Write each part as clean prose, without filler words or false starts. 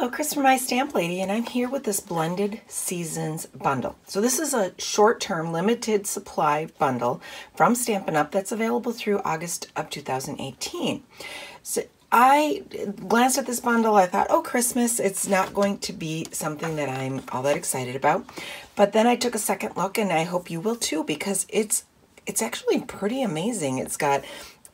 Hello, Chris from My Stamp Lady, and I'm here with this Blended Seasons bundle. So this is a short-term limited supply bundle from Stampin' Up that's available through August of 2018. So I glanced at this bundle, I thought, oh, Christmas, it's not going to be something that I'm all that excited about. But then I took a second look, and I hope you will too, because it's actually pretty amazing. It's got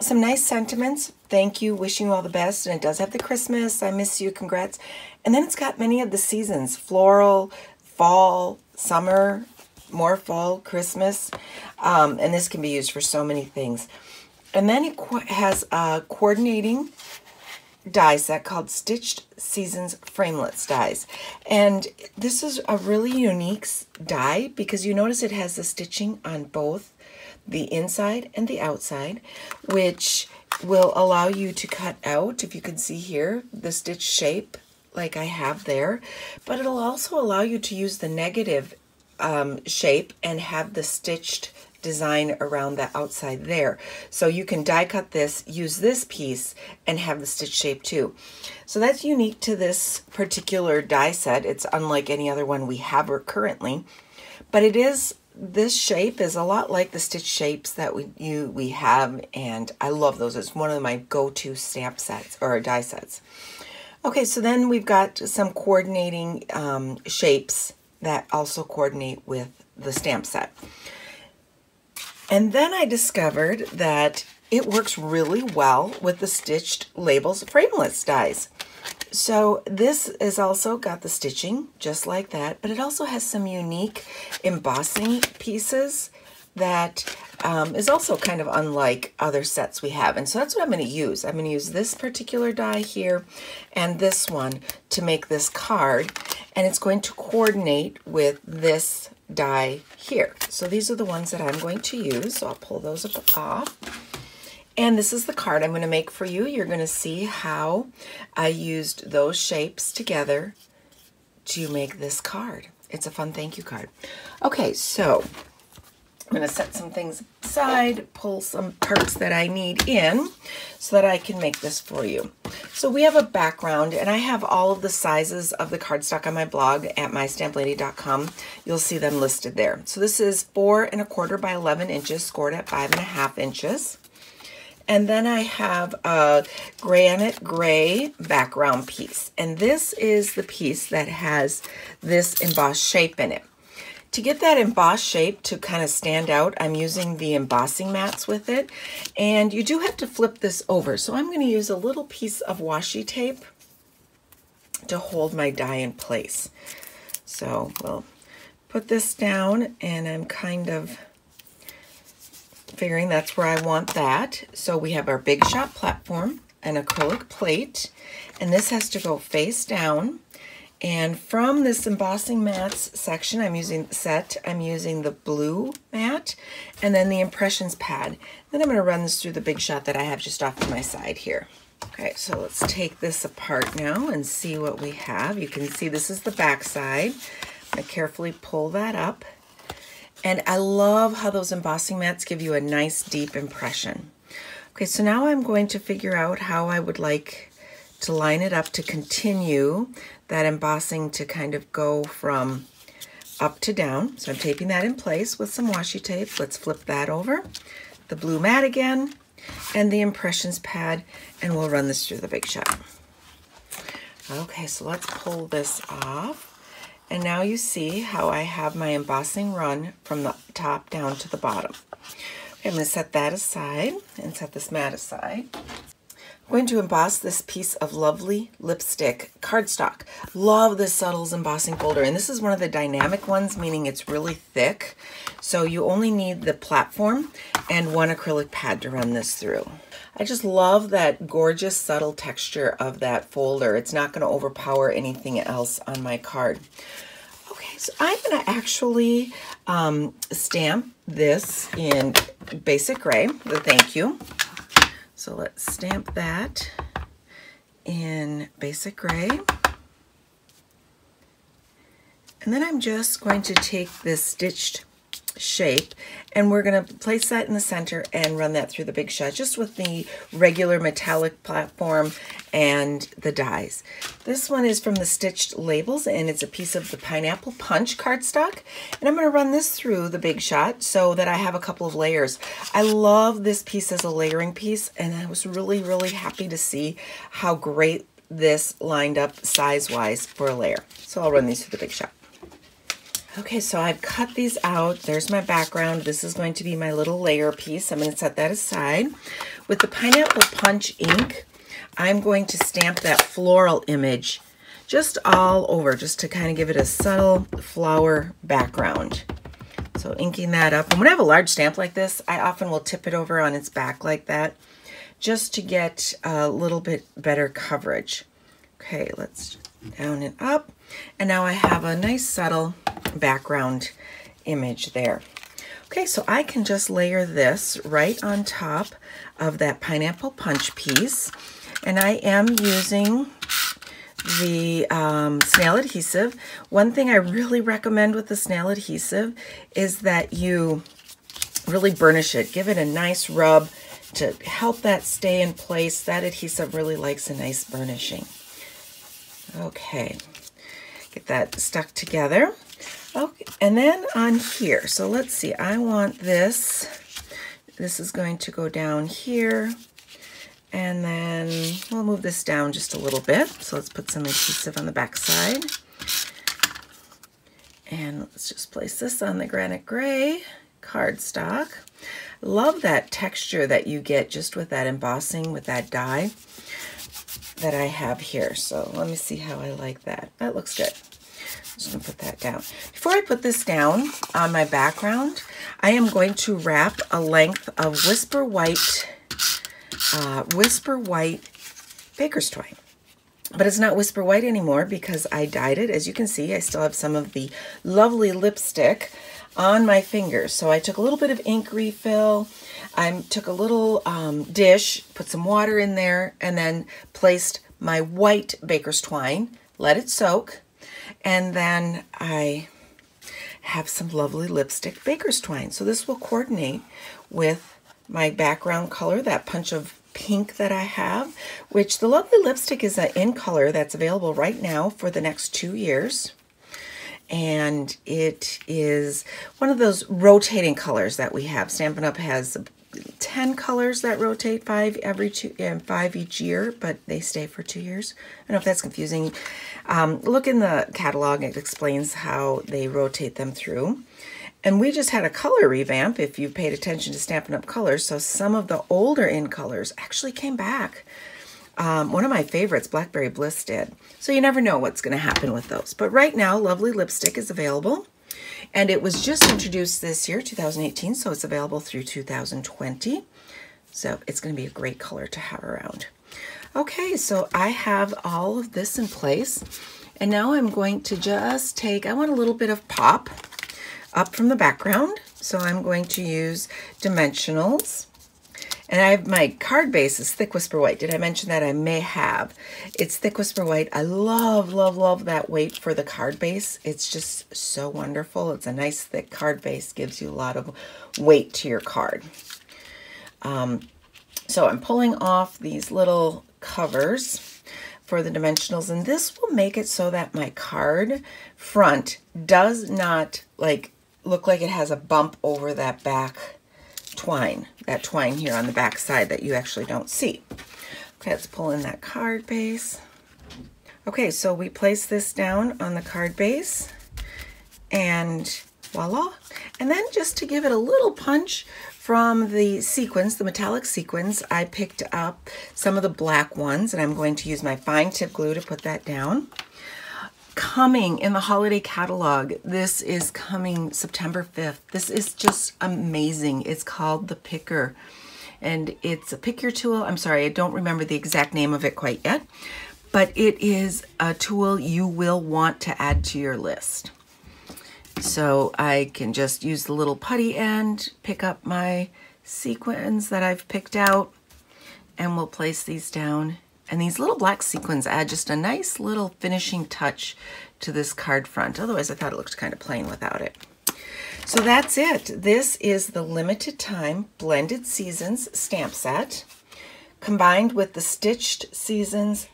some nice sentiments, thank you, wishing you all the best, and it does have the Christmas, I miss you, congrats. And then it's got many of the seasons, floral, fall, summer, more fall, Christmas, and this can be used for so many things. And then it has a coordinating die set called Stitched Seasons Framelits dies. And this is a really unique die because you notice it has the stitching on both the inside and the outside, which will allow you to cut out, if you can see here, the stitch shape like I have there, but it'll also allow you to use the negative shape and have the stitched design around the outside there. So you can die cut this, use this piece, and have the stitch shape too. So that's unique to this particular die set. It's unlike any other one we have currently, but it is, this shape is a lot like the stitch shapes that we have, and I love those. It's one of my go-to stamp sets or die sets. Okay, so then we've got some coordinating shapes that also coordinate with the stamp set. And then I discovered that it works really well with the Stitched Labels Framelits dies. So this is also got the stitching just like that, but it also has some unique embossing pieces that is also kind of unlike other sets we have. And so that's what I'm going to use. I'm going to use this particular die here and this one to make this card, and it's going to coordinate with this die here. So these are the ones that I'm going to use. So I'll pull those off. And this is the card I'm going to make for you. You're going to see how I used those shapes together to make this card. It's a fun thank you card. Okay, so I'm going to set some things aside, pull some parts that I need in so that I can make this for you. So we have a background, and I have all of the sizes of the cardstock on my blog at mystamplady.com. You'll see them listed there. So this is 4 1/4 by 11 inches, scored at 5 1/2 inches. And then I have a granite gray background piece. And this is the piece that has this embossed shape in it. To get that embossed shape to kind of stand out, I'm using the embossing mats with it. And you do have to flip this over. So I'm going to use a little piece of washi tape to hold my die in place. So we'll put this down, and I'm kind of figuring that's where I want that. So we have our Big Shot platform, an acrylic plate, and this has to go face down. And from this embossing mats section, I'm using the blue mat and then the impressions pad. Then I'm going to run this through the Big Shot that I have just off to my side here. Okay, so let's take this apart now and see what we have. You can see this is the back side. I'm going to carefully pull that up. And I love how those embossing mats give you a nice deep impression. Okay, so now I'm going to figure out how I would like to line it up to continue that embossing to kind of go from up to down. So I'm taping that in place with some washi tape. Let's flip that over. The blue mat again, and the impressions pad, and we'll run this through the Big Shot. Okay, so let's pull this off. And now you see how I have my embossing run from the top down to the bottom. Okay, I'm going to set that aside and set this mat aside. I'm going to emboss this piece of lovely lipstick cardstock. Love this Subtles embossing folder, and this is one of the dynamic ones, meaning it's really thick. So you only need the platform and one acrylic pad to run this through. I just love that gorgeous subtle texture of that folder. It's not going to overpower anything else on my card. Okay, so I'm going to actually stamp this in basic gray, the thank you. So let's stamp that in basic gray. And then I'm just going to take this Stitched shape, and we're going to place that in the center and run that through the Big Shot just with the regular metallic platform and the dies. This one is from the Stitched Labels, and it's a piece of the Pineapple Punch cardstock, and I'm going to run this through the Big Shot so that I have a couple of layers. I love this piece as a layering piece, and I was really, really happy to see how great this lined up size-wise for a layer. So I'll run these through the Big Shot. Okay, so I've cut these out. There's my background. This is going to be my little layer piece. I'm going to set that aside. With the Pineapple Punch ink, I'm going to stamp that floral image just all over, just to kind of give it a subtle flower background. So inking that up. And when I have a large stamp like this, I often will tip it over on its back like that, just to get a little bit better coverage. Okay, let's down and up. And now I have a nice subtle background image there. Okay, so I can just layer this right on top of that Pineapple Punch piece. And I am using the snail adhesive. One thing I really recommend with the snail adhesive is that you really burnish it. Give it a nice rub to help that stay in place. That adhesive really likes a nice burnishing. Okay, get that stuck together. Okay, and then on here, so let's see, I want this. This is going to go down here, and then we'll move this down just a little bit. So let's put some adhesive on the back side. And let's just place this on the granite gray cardstock. Love that texture that you get just with that embossing, with that die that I have here. So let me see how I like that. That looks good. I'm just going to put that down. Before I put this down on my background, I am going to wrap a length of Whisper White baker's twine. But it's not Whisper White anymore because I dyed it. As you can see, I still have some of the lovely lipstick on my fingers. So I took a little bit of ink refill. I took a little dish, put some water in there, and then placed my white baker's twine, let it soak, and then I have some lovely lipstick baker's twine. So this will coordinate with my background color, that punch of pink that I have, which the lovely lipstick is in color that's available right now for the next 2 years. And it is one of those rotating colors that we have. Stampin' Up! Has 10 colors that rotate, 5 each year, but they stay for 2 years. I don't know if that's confusing. Look in the catalog, it explains how they rotate them through. And we just had a color revamp, if you paid attention to Stampin' Up! Colors, so some of the older in colors actually came back. One of my favorites, Blackberry Bliss, did. So you never know what's going to happen with those. But right now, lovely lipstick is available. And it was just introduced this year, 2018, so it's available through 2020. So it's going to be a great color to have around. Okay, so I have all of this in place. And now I'm going to just take, I want a little bit of pop up from the background. So I'm going to use dimensionals. And I have my card base is thick Whisper White. Did I mention that? I may have. It's thick Whisper White. I love, love, love that weight for the card base. It's just so wonderful. It's a nice thick card base. Gives you a lot of weight to your card. So I'm pulling off these little covers for the dimensionals. And this will make it so that my card front does not look like it has a bump over that back twine, that twine here on the back side that you actually don't see. Okay, let's pull in that card base. Okay, so we place this down on the card base and voila. And then just to give it a little punch from the sequins, the metallic sequins, I picked up some of the black ones and I'm going to use my fine tip glue to put that down. Coming in the holiday catalog, this is coming September 5th. This is just amazing. It's called the Picker, and it's a pick your tool. I'm sorry, I don't remember the exact name of it quite yet, but it is a tool you will want to add to your list. So I can just use the little putty end, pick up my sequins that I've picked out, and we'll place these down. And these little black sequins add just a nice little finishing touch to this card front. Otherwise, I thought it looked kind of plain without it. So that's it. This is the limited time Blended Seasons stamp set combined with the Stitched Seasons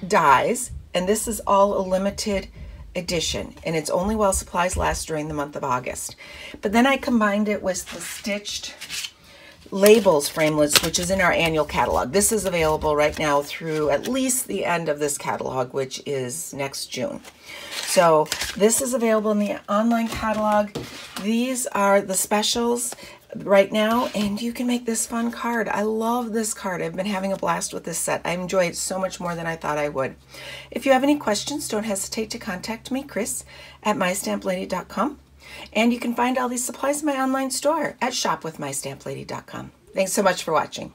dies, and this is all a limited edition, and it's only while supplies last during the month of August. But then I combined it with the Stitched Labels Framelits, which is in our annual catalog. This is available right now through at least the end of this catalog, which is next June. So this is available in the online catalog. These are the specials right now, and you can make this fun card. I love this card. I've been having a blast with this set. I enjoy it so much more than I thought I would. If you have any questions, don't hesitate to contact me, Chris, at mystamplady.com. And you can find all these supplies in my online store at shopwithmystamplady.com. Thanks so much for watching.